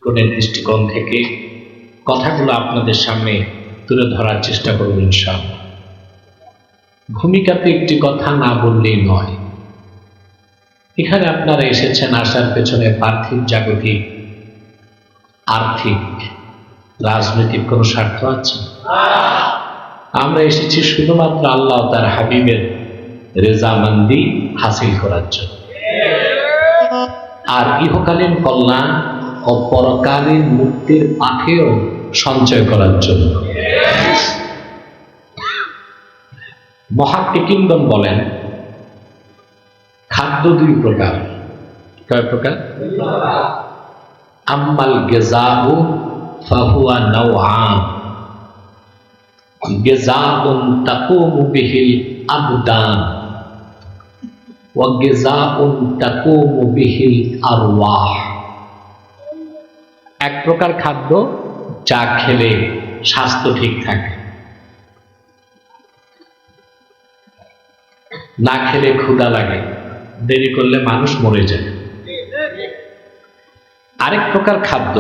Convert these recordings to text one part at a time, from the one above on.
কোণের দৃষ্টিকোণ থেকে কথাগুলো আপনাদের সামনে তুলে ধরার চেষ্টা করব ইনশাআল্লাহ। ভূমিকাতে একটি কথা না বললেই নয়। এখানে আপনারা এসেছেন, আসার পেছনে পার্থিব, জাগতিক, আর্থিক, রাজনৈতিক কোনো স্বার্থ আছে? আমরা এসেছি শুধুমাত্র আল্লাহ তার হাবিবের রেজামন্দি হাসিল করার জন্য, আর ইহকালীন কল্যাণ ও পরকালীন মুক্তির পাথেও সঞ্চয় করার জন্য। মুহাক্কিকিনগণ বলেন খাদ্য দুই প্রকার। কয় প্রকার? আম্মাল গিযাউ ফাহুয়া নাওআন, গিযাউন তাকুমু বিহিল আবদান ওয়া গিযাউন তাকুমু বিহিল আরওয়াহ। এক প্রকার খাদ্য যা খেলে স্বাস্থ্য ঠিক থাকে, না খেলে ক্ষুধা লাগে, দেরি করলে মানুষ মরে যায়। আরেক প্রকার খাদ্য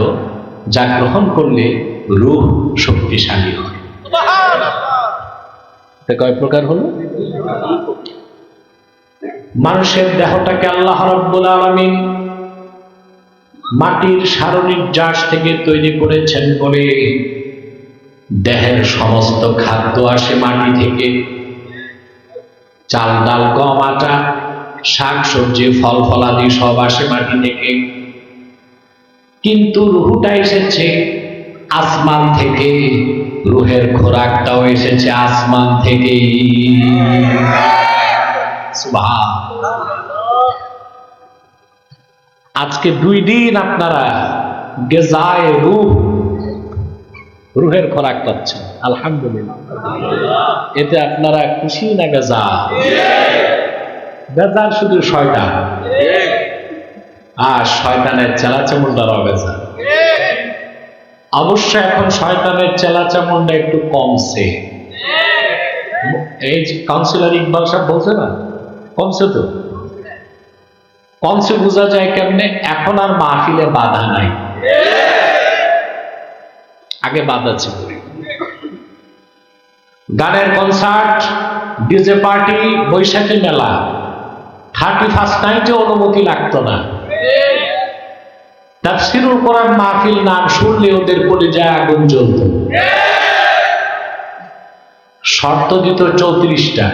যা গ্রহণ করলে রূহ শক্তিশালী হয়। কয় প্রকার হলো? মানুষের দেহটাকে আল্লাহ রাব্বুল আলামিন মাটির সারনির্যাস থেকে তৈরি করেছেন বলে দেহের সমস্ত খাদ্য আসে মাটি থেকে। চাল, ডাল, গম, আটা, শাক সবজি, ফল ফলাদি সব আসে মাটি থেকে। কিন্তু রুহটা এসেছে আসমান থেকে, রুহের খোরাকটাও এসেছে আসমান থেকে। সুবহানাল্লাহ। আজকে 2 দিন আপনারা গিযায়ে রূহ, রুহের খোরাক পাচ্ছেন, আলহামদুলিল্লাহ। এতে আপনারা খুশি না বেজার? বেজার শুধু শয়তান, আর শয়তানের চেলাচামুন্ডারও বেজার। অবশ্য এখন শয়তানের চেলাচামুন্ডা একটু কমছে। এই যে কাউন্সিলর ইকবাল সাহেব বলছে না, কমছে তো। কমছে বোঝা যায় কেমনে? এখন আর মাহফিলে বাধা নাই, আগে বাধা ছিল। গানের কনসার্ট, ডিজে পার্টি, বৈশাখী মেলা, 31st নাইটে অনুমতি লাগতো না। তাফসীরুল কোরআন মাহফিল নাম শুনলে ওদের কলিজায় আগুন জ্বলত। শর্ত দিত 34টা।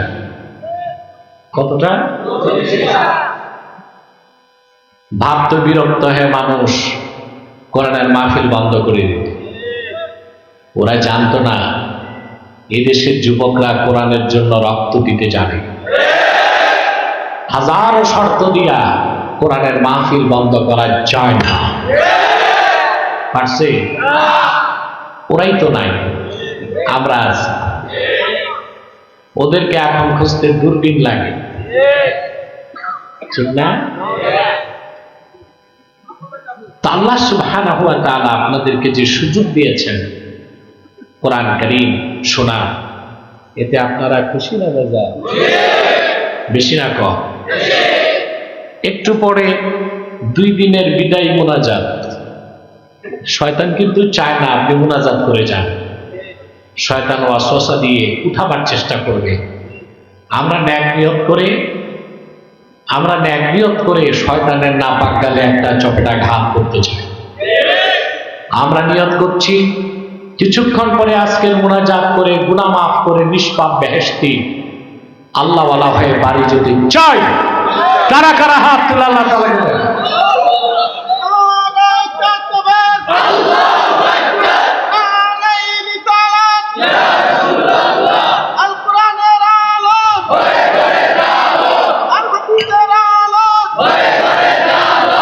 কতটা? ভাবতো বিরক্ত হয়ে মানুষ কোরআনের মাহফিল বন্ধ করে দিত। ওরা জানতো না এদেশের যুবকরা কোরআনের জন্য রক্ত দিতে জানে। হাজারো শর্ত দিয়া কোরআনের মাহফিল বন্ধ করা যায় না। পারছে? ওরাই তো নাই, আমরা আছি। ওদেরকে এখন খুঁজতে দূরবীন লাগে, ঠিক না? আল্লাহ সুবহানাহু ওয়া তাআলা আপনাদেরকে যে সুযোগ দিয়েছেন কোরআন কারীম শোনা, এতে আপনারা খুশি না বেজার? বেশি না কম? একটু পরে 2 দিনের বিদায় মোনাজাত। শয়তান কিন্তু চায় না আপনি মোনাজাত করে যান। শয়তান ওয়াসওয়াসা দিয়ে উঠাবার চেষ্টা করবে। আমরা ন্যাক নিয়ত করে শয়তানের নাপাক গালে একটা চপেটা ঘাত করতে চাই। আমরা নিয়ত করছি কিছুক্ষণ পরে আজকের মোনাজাত করে গুনাহ মাফ করে নিষ্পাপ বেহেশতি আল্লাহওয়ালা হয়ে বাড়ি যেতে চাই। কারা কারা হাত তুলে আল্লাহ তাআলা বলেন?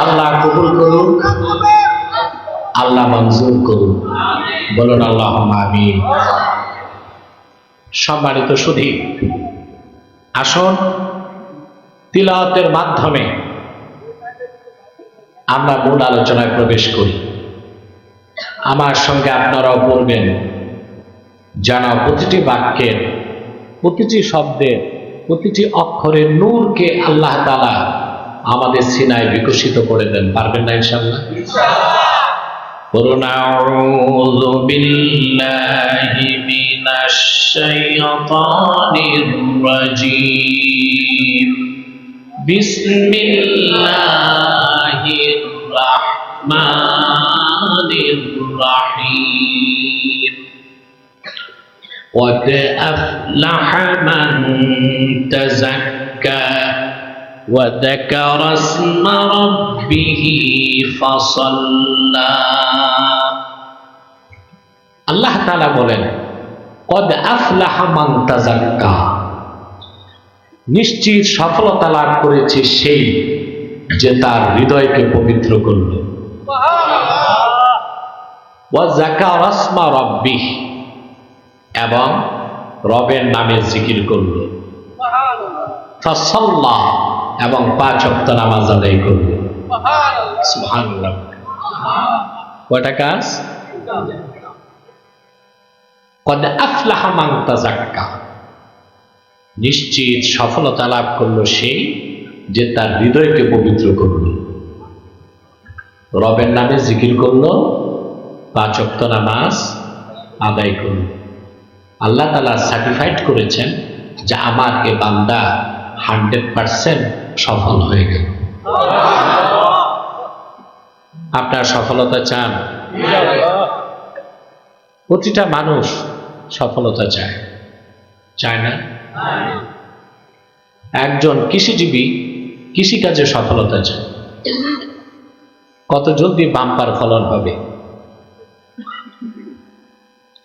আল্লাহ কবুল করুন, আল্লাহ মঞ্জুর করুন, বলুন আল্লাহুম্মা আমিন। সম্মানিত সুধী, আসুন তিলাওয়াতের মাধ্যমে আমরা মূল আলোচনায় প্রবেশ করি। আমার সঙ্গে আপনারাও পড়বেন, যেন প্রতিটি বাক্যের, প্রতিটি শব্দের, প্রতিটি অক্ষরের নূরকে আল্লাহ তাআলা আমাদের সিনায় বিকশিত করে দেন। পারবেন না ইনশাআল্লাহ? قل أعوذ بالله من الشيطان الرجيم بسم الله الرحمن الرحيم قد أفلح من تزكى وذكر اسم ربه فصلى আল্লাহ তাআলা বলেন قد أفلح من تزكى নিশ্চিত সফলতা লাভ করেছে সেই যে তার হৃদয়কে পবিত্র করল وذكر اسم ربه এবং রবের নামে জিকির করল ফাসাল্লা এবং 5 ওয়াক্ত নামাজ আদায় করল সুবহানাল্লাহ কয়টা কাজ قد أفلح من تزكى নিশ্চিত সফলতা লাভ করলো সেই যে তার হৃদয়কে পবিত্র করল রবের নামে জিকির করল 5 ওয়াক্ত নামাজ আদায় করল আল্লাহ তাআলা সার্টিফাইড করেছেন যে আমার এ বান্দা 100% সফল হয়ে গেল আপনার সফলতা চান প্রতিটা মানুষ সফলতা চায় চায় না একজন কৃষিজীবী কৃষিকাজে সফলতা চায় কত জলদি বাম্পার ফলন হবে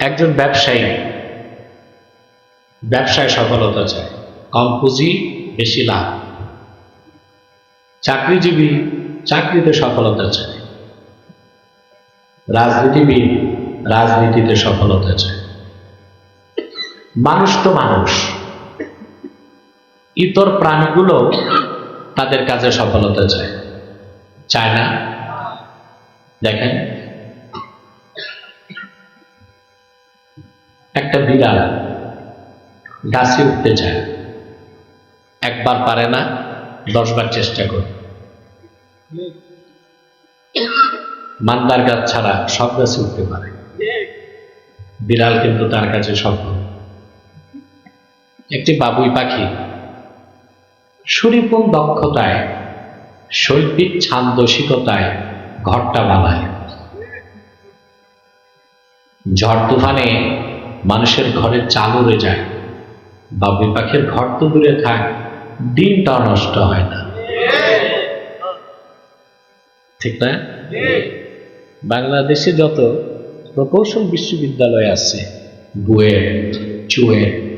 একজন ব্যবসায় সফলতা চায় কম পুঁজি বেশি লাভ চাকরিজীবী চাকরিতে সফলতা চায় রাজনীতিবিদ রাজনীতিতে সফলতা চায় মানুষ তো মানুষ ইতর প্রাণীগুলো তাদের কাজে সফলতা চায় চায় না দেখেন একটা বিড়াল গাছে উঠতে চায় একবার পারে না 10 বার চেষ্টা করে মান্দার গাছ ছাড়া সব গাছে উঠতে পারে বিড়াল কিন্তু তার কাছে সফল একটি বাবুই পাখি সুনিপুণ দক্ষতায় শৈল্পিক ছান্দসিকতায় ঘরটা বানায় ঝড় তুফানে মানুষের ঘরে চাল উড়ে যায় বাবুই পাখির ঘর তো দূরে থাক দিনটা নষ্ট হয় না ঠিক না বাংলাদেশে যত প্রকৌশল বিশ্ববিদ্যালয় আছে বুয়েট চুয়েট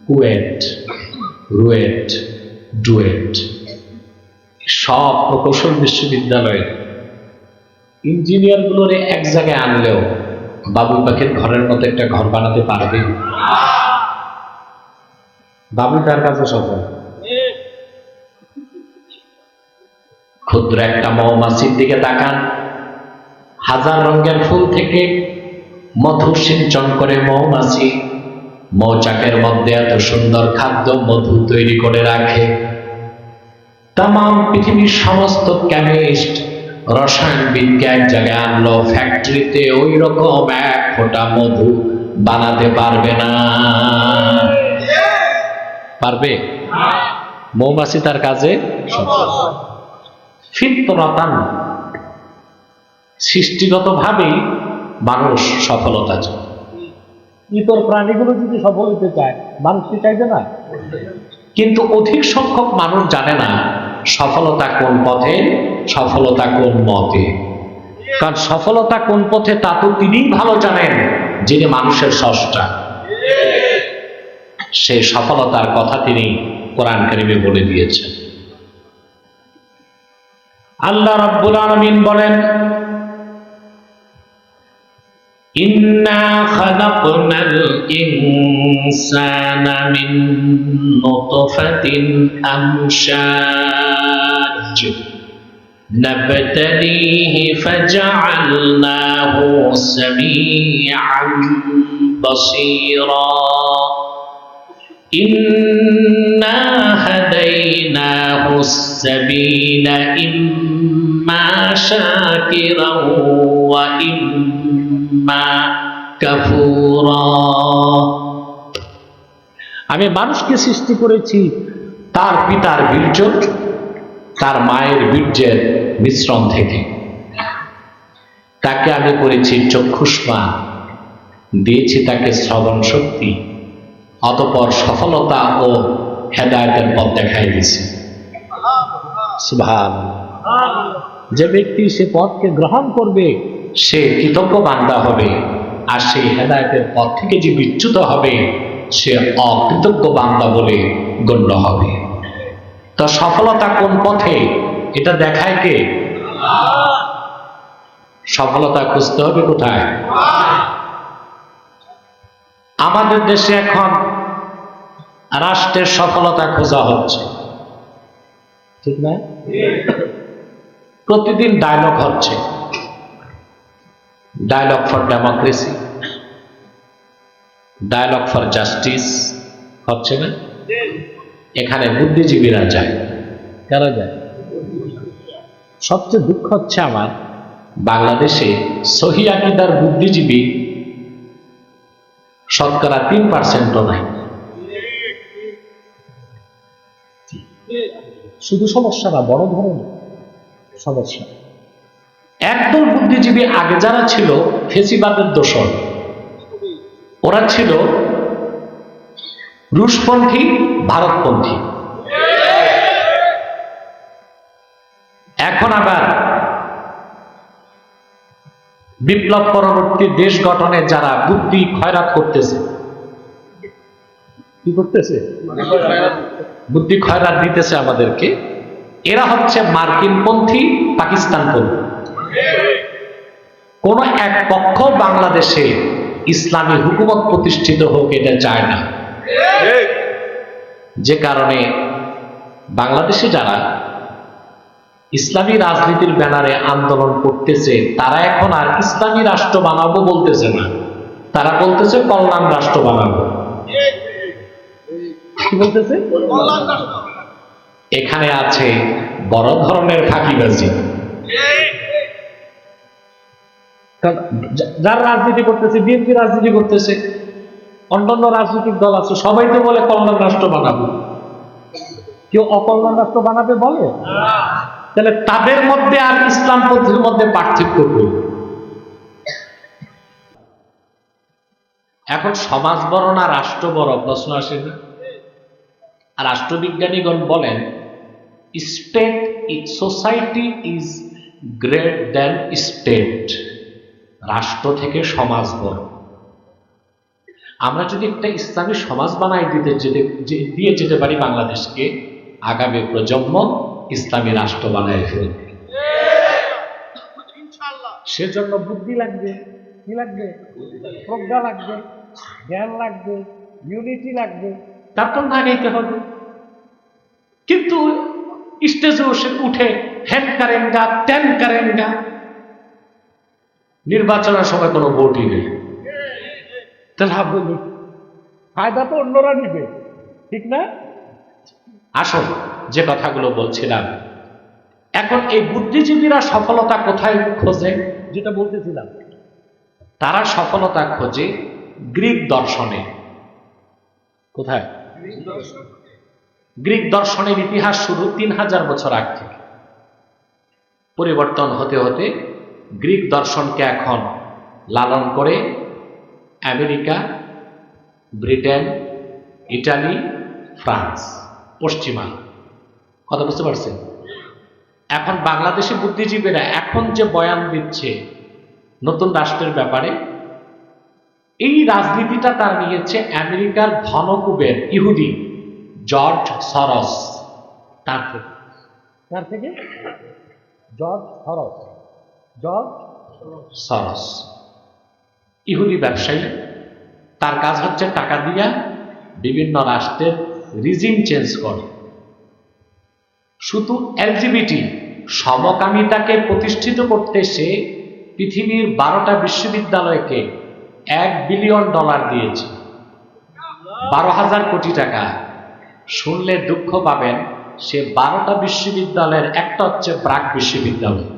কুয়েট রুয়েট ডুয়েট সব প্রকৌশল বিশ্ববিদ্যালয়ের ইঞ্জিনিয়ারগুলোরে এক জায়গায় আনলেও বাবুই পাখির ঘরের মতো একটা ঘর বানাতে পারবে বাবুই তার কাছে সফল ক্ষুদ্র একটা মৌমাছির দিকে তাকান হাজার রঙের ফুল থেকে মধু সিঞ্চন করে মৌমাছি মৌচাকের মধ্যে এত সুন্দর খাদ্য মধু তৈরি করে রাখে তাম পৃথিবীর সমস্ত কেমিস্ট রসায়নবিদকে এক জায়গায় আনলো ফ্যাক্টরিতে ওই রকম 1 ফোঁটা মধু বানাতে পারবে না পারবে মৌমাছি তার কাজে ফিতরাতান সৃষ্টিগতভাবেই মানুষ সফলতা চায় ইতর প্রাণীগুলো যদি সফল হতে চায় মানুষ কি চাইবে না কিন্তু অধিক সংখ্যক মানুষ জানে না সফলতা কোন পথে সফলতা কোন মতে কারণ সফলতা কোন পথে তা তো তিনিই ভালো জানেন যিনি মানুষের স্রষ্টা সেই সফলতার কথা তিনি কোরআন কারিমে বলে দিয়েছেন আল্লাহ রাব্বুল আলামিন বলেন ইন্না খালাকনাল ইনসানা মিন নুতফাতিন আমশাজ নাবতালিহি ফাজআলনাহু সামিআন বাসীরা ইন্না হাদাইনাহু السبيل إما شاكرا وإما كفورا। আমি মানুষকে সৃষ্টি করেছি তার পিতার বীর্য, তার মায়ের বীর্যের মিশ্রণ থেকে। তাকে আমি করেছি চক্ষুষ্মান, দিয়েছি তাকে শ্রবণ শক্তি, অতঃপর সফলতা ও হেদায়েতের পথ দেখাই দিয়েছি। সুবহানাল্লাহ। যে ব্যক্তি সে পথকে গ্রহণ করবে সে কৃতজ্ঞ বান্দা হবে, আর সেই হেদায়েতের পথ থেকে যে বিচ্যুত হবে সে অকৃতজ্ঞ বান্দা বলে গণ্য হবে। তো সফলতা কোন পথে এটা দেখায় কে? সফলতা খুঁজতে হবে কোথায়? আমাদের দেশে এখন রাষ্ট্রের সফলতা খোঁজা হচ্ছে, ঠিক না? প্রতিদিন ডায়লগ হচ্ছে, dialogue for democracy, dialogue for justice হচ্ছে না? এখানে বুদ্ধিজীবীরা যায়। কারা যায়? সবচেয়ে দুঃখ হচ্ছে আমার, বাংলাদেশে সহি আকীদার বুদ্ধিজীবী শতকরা 3%ও নাই। শুধু সমস্যা না, বড় ধরনের সমস্যা। একদল বুদ্ধিজীবী আগে যারা ছিল ফেসিবাদের দোসর, ওরা ছিল রুশপন্থী, ভারতপন্থী। এখন আবার বিপ্লব পরবর্তী দেশ গঠনে যারা বুদ্ধি খয়রাত করতেছে, কি করতেছে? বুদ্ধি খয়রাত দিতেছে আমাদেরকে। এরা হচ্ছে মার্কিনপন্থী, পাকিস্তানপন্থী। কোন এক পক্ষ বাংলাদেশে ইসলামী হুকুমত প্রতিষ্ঠিত হোক এটা চায় না। যে কারণে বাংলাদেশে যারা ইসলামী রাজনীতির ব্যানারে আন্দোলন করতেছে তারা এখন আর ইসলামী রাষ্ট্র বানাবো বলতেছে না, তারা বলতেছে কল্যাণ রাষ্ট্র বানাবো। কি বলতেছে? এখানে আছে বড় ধরনের ফাঁকিবাজি। যারা রাজনীতি করতেছে, বিএনপি রাজনীতি করতেছে, অন্যান্য রাজনৈতিক দল আছে, সবাই তো বলে কল্যাণ রাষ্ট্র বানাবো। কেউ অকল্যাণ রাষ্ট্র বানাবে বলে? তাহলে তাদের মধ্যে আর ইসলামপন্থীর মধ্যে পার্থক্য করি। এখন সমাজ বড় না রাষ্ট্র বড় প্রশ্ন আসে না? আর রাষ্ট্রবিজ্ঞানীগণ বলেন state society is great than state. রাষ্ট্র থেকে সমাজ বড়। আমরা যদি একটা ইসলামী সমাজ বানাই দিয়ে যেতে পারি বাংলাদেশকে, আগামী প্রজন্ম ইসলামী রাষ্ট্র বানায় ফেলবে। সেজন্য বুদ্ধি লাগবে, কি লাগবে? প্রজ্ঞা লাগবে, জ্ঞান লাগবে, ইউনিটি লাগবে, তারপর লাগাইতে হবে। কিন্তু স্টেজে উঠে হ্যান কারেঙ্গা ত্যান কারেঙ্গা, নির্বাচনের সময় কোনো ভোটই নেই, তাহলে ফায়দা তো অন্যরা নিবে, ঠিক না? আসল যে কথাগুলো বলছিলাম, এখন এই বুদ্ধিজীবীরা সফলতা কোথায় খোঁজে? যেটা বলতেছিলাম, তারা সফলতা খোঁজে গ্রিক দর্শনে। কোথায়? গ্রিক দর্শনের ইতিহাস শুরু 3000 বছর আগ থেকে। পরিবর্তন হতে হতে গ্রিক দর্শনকে এখন লালন করে আমেরিকা, ব্রিটেন, ইটালি, ফ্রান্স, পশ্চিমা। কথা বুঝতে পারছেন? এখন বাংলাদেশি বুদ্ধিজীবীরা এখন যে বয়ান দিচ্ছে নতুন রাষ্ট্রের ব্যাপারে, এই রাজনীতিটা তার নিয়েছে আমেরিকার ধনকুবের ইহুদি জর্জ সরস। তার থেকে জর্জ সরস ইহুদি ব্যবসায়ী। তার কাজ হচ্ছে টাকা দিয়া বিভিন্ন রাষ্ট্রের রিজিম চেঞ্জ করে। শুধু এলজিবিটি সমকামিতাকে প্রতিষ্ঠিত করতে সে পৃথিবীর 12টা বিশ্ববিদ্যালয়কে $1 বিলিয়ন দিয়েছে, 12,000 কোটি টাকা। শুনলে দুঃখ পাবেন, সে 12টা বিশ্ববিদ্যালয়ের একটা হচ্ছে ব্রাক বিশ্ববিদ্যালয়।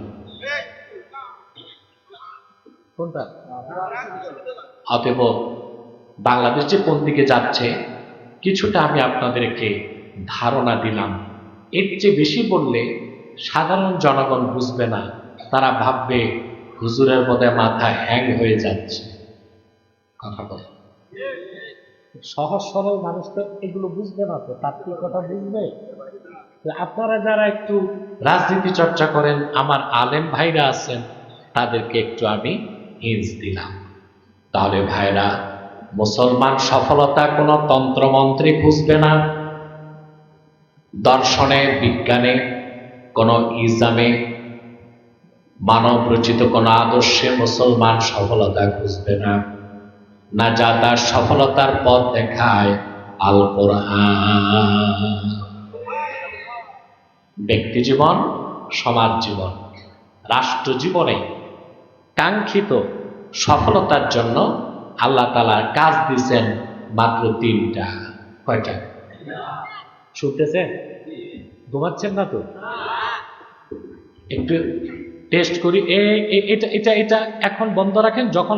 কোনটা? অতএব বাংলাদেশ যে কোন দিকে যাচ্ছে কিছুটা আমি আপনাদেরকে ধারণা দিলাম। এর চেয়ে বেশি বললে সাধারণ জনগণ বুঝবে না, তারা ভাববে হুজুরের বোধহয় মাথা হ্যাং হয়ে যাচ্ছে। কথা বলে সহজ সরল মানুষ তো এগুলো বুঝবে না, তো তাত্ত্বিক কথা বুঝবে। আপনারা যারা একটু রাজনীতি চর্চা করেন, আমার আলেম ভাইরা আছেন, তাদেরকে একটু আমি হিন্স দিলাম। তাহলে ভাইরা, মুসলমান সফলতা কোনো তন্ত্রমন্ত্রে খুঁজবে না, দর্শনে, বিজ্ঞানে, কোনো ইজামে, মানব রচিত কোনো আদর্শে মুসলমান সফলতা খুঁজবে না। না, যা তার সফলতার পথ দেখায় আল কোরআন। ব্যক্তি জীবন, সমাজ জীবন, রাষ্ট্র জীবনে কাঙ্ক্ষিত সফলতার জন্য আল্লাহ তাআলা কাজ দিয়েছেন মাত্র 3টা। কয়টা? শুনতেছেন? ঘুমাচ্ছেন না তো? একটু টেস্ট করি। এটা এটা এটা এখন বন্ধ রাখেন, যখন